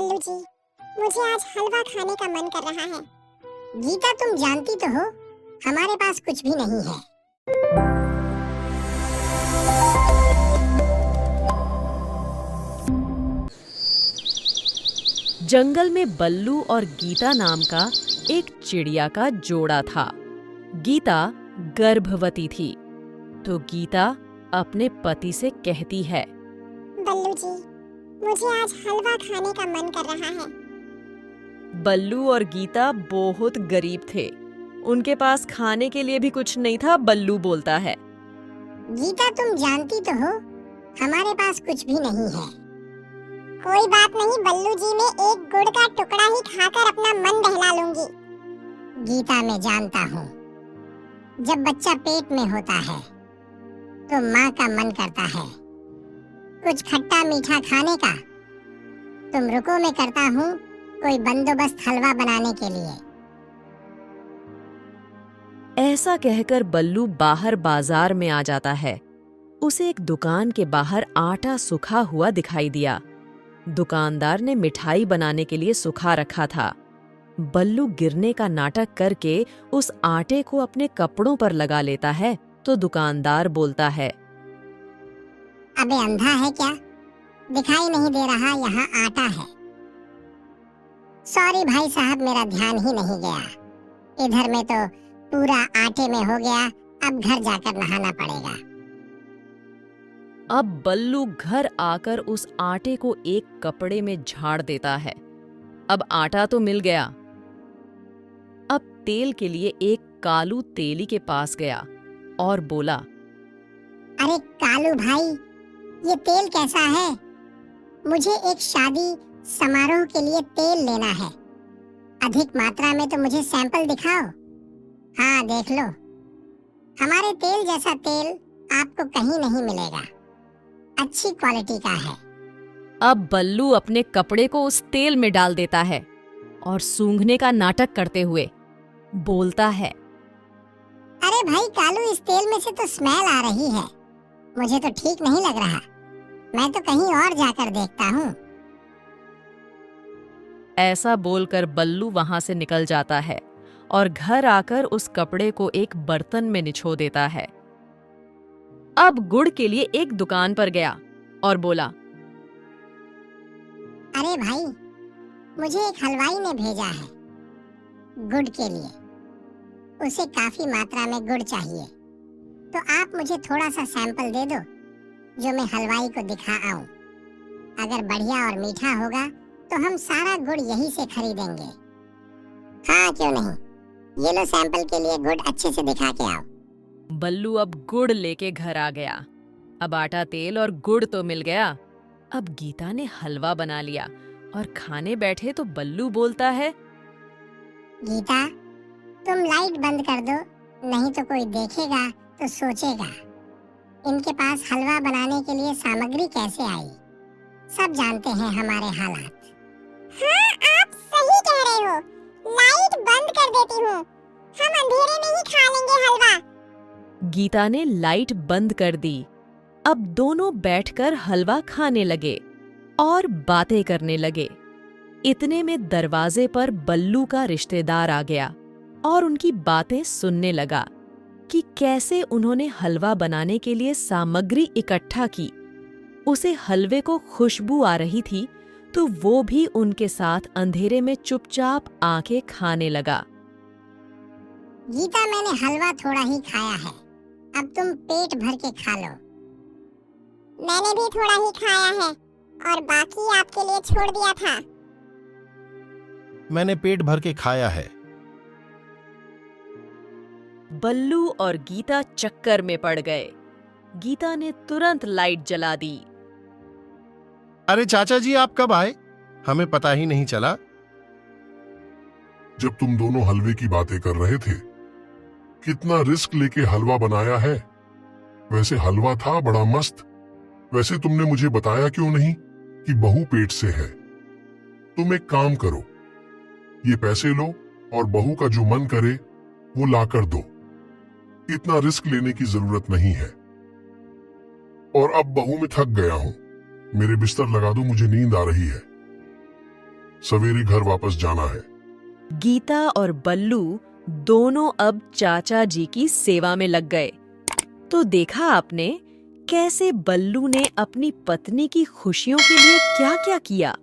बल्लू जी, मुझे आज हलवा खाने का मन कर रहा है। गीता, तुम जानती तो हो हमारे पास कुछ भी नहीं है। जंगल में बल्लू और गीता नाम का एक चिड़िया का जोड़ा था। गीता गर्भवती थी, तो गीता अपने पति से कहती है, बल्लू जी, मुझे आज हलवा खाने का मन कर रहा है। बल्लू और गीता बहुत गरीब थे। उनके पास खाने के लिए भी कुछ नहीं था। बल्लू बोलता है, गीता, तुम जानती तो हो हमारे पास कुछ भी नहीं है। कोई बात नहीं बल्लू जी, मैं एक गुड़ का टुकड़ा ही खाकर अपना मन बहला लूंगी। गीता, मैं जानता हूँ, जब बच्चा पेट में होता है तो माँ का मन करता है कुछ खट्टा मीठा खाने का। तुम रुको, मैं करता हूँ कोई बंदोबस्त हलवा बनाने के लिए। ऐसा कहकर बल्लू बाहर बाजार में आ जाता है। उसे एक दुकान के बाहर आटा सूखा हुआ दिखाई दिया। दुकानदार ने मिठाई बनाने के लिए सुखा रखा था। बल्लू गिरने का नाटक करके उस आटे को अपने कपड़ों पर लगा लेता है, तो दुकानदार बोलता है, अबे अंधा है क्या? दिखाई नहीं दे रहा यहाँ आटा है। सॉरी भाई साहब, मेरा ध्यान ही नहीं गया। इधर में तो पूरा आटे में हो गया, अब घर जाकर नहाना पड़ेगा। अब बल्लू घर आकर उस आटे को एक कपड़े में झाड़ देता है। अब आटा तो मिल गया। अब तेल के लिए एक कालू तेली के पास गया और बोला, अरे कालू भाई, ये तेल कैसा है? मुझे एक शादी समारोह के लिए तेल लेना है। अधिक मात्रा में तो मुझे सैंपल दिखाओ। हाँ देख लो, हमारे तेल जैसा तेल आपको कहीं नहीं मिलेगा। अच्छी क्वालिटी का है। अब बल्लू अपने कपड़े को उस तेल में डाल देता है और सूंघने का नाटक करते हुए बोलता है, अरे भाई कालू, इस तेल में से तो स्मेल आ रही है। मुझे तो ठीक नहीं लग रहा। मैं तो कहीं और जाकर देखता हूँ। ऐसा बोलकर बल्लू वहां से निकल जाता है और घर आकर उस कपड़े को एक बर्तन में निचो देता है। अब गुड़ के लिए एक दुकान पर गया और बोला, अरे भाई, मुझे एक हलवाई ने भेजा है गुड़ के लिए। उसे काफी मात्रा में गुड़ चाहिए, तो आप मुझे थोड़ा सा सैंपल दे दो जो मैं हलवाई को दिखा आऊं। अगर बढ़िया और मीठा होगा तो हम सारा गुड़ यहीं से खरीदेंगे। हाँ क्यों नहीं, ये लो सैंपल के लिए गुड़, अच्छे से दिखा के आओ। बल्लू अब गुड़ लेके घर आ गया। अब आटा, तेल और गुड़ तो मिल गया। अब गीता ने हलवा बना लिया और खाने बैठे तो बल्लू बोलता है, गीता, तुम लाइट बंद कर दो, नहीं तो कोई देखेगा तो सोचेगा इनके पास हलवा बनाने के लिए सामग्री कैसे आई। सब जानते हैं हमारे हालात। हाँ, आप सही कह रहे हो। लाइट बंद कर देती हूँ, हम अंधेरे में ही खा लेंगे हलवा। गीता ने लाइट बंद कर दी। अब दोनों बैठकर हलवा खाने लगे और बातें करने लगे। इतने में दरवाजे पर बल्लू का रिश्तेदार आ गया और उनकी बातें सुनने लगा कि कैसे उन्होंने हलवा बनाने के लिए सामग्री इकट्ठा की। उसे हलवे को खुशबू आ रही थी, तो वो भी उनके साथ अंधेरे में चुपचाप आंखें खाने लगा। गीता, मैंने हलवा थोड़ा ही खाया है, अब तुम पेट भर के खा लो। मैंने भी थोड़ा ही खाया है और बाकी आपके लिए छोड़ दिया था। मैंने पेट भर के खाया है। बल्लू और गीता चक्कर में पड़ गए। गीता ने तुरंत लाइट जला दी। अरे चाचा जी, आप कब आए? हमें पता ही नहीं चला। जब तुम दोनों हलवे की बातें कर रहे थे, कितना रिस्क लेके हलवा बनाया है। वैसे हलवा था बड़ा मस्त। वैसे तुमने मुझे बताया क्यों नहीं कि बहू पेट से है? तुम एक काम करो, ये पैसे लो और बहू का जो मन करे वो ला कर दो। इतना रिस्क लेने की जरूरत नहीं है। और अब बहू में थक गया हूं, मेरे बिस्तर लगा दो, मुझे नींद आ रही है। सवेरे घर वापस जाना है। गीता और बल्लू दोनों अब चाचा जी की सेवा में लग गए। तो देखा आपने कैसे बल्लू ने अपनी पत्नी की खुशियों के लिए क्या क्या किया।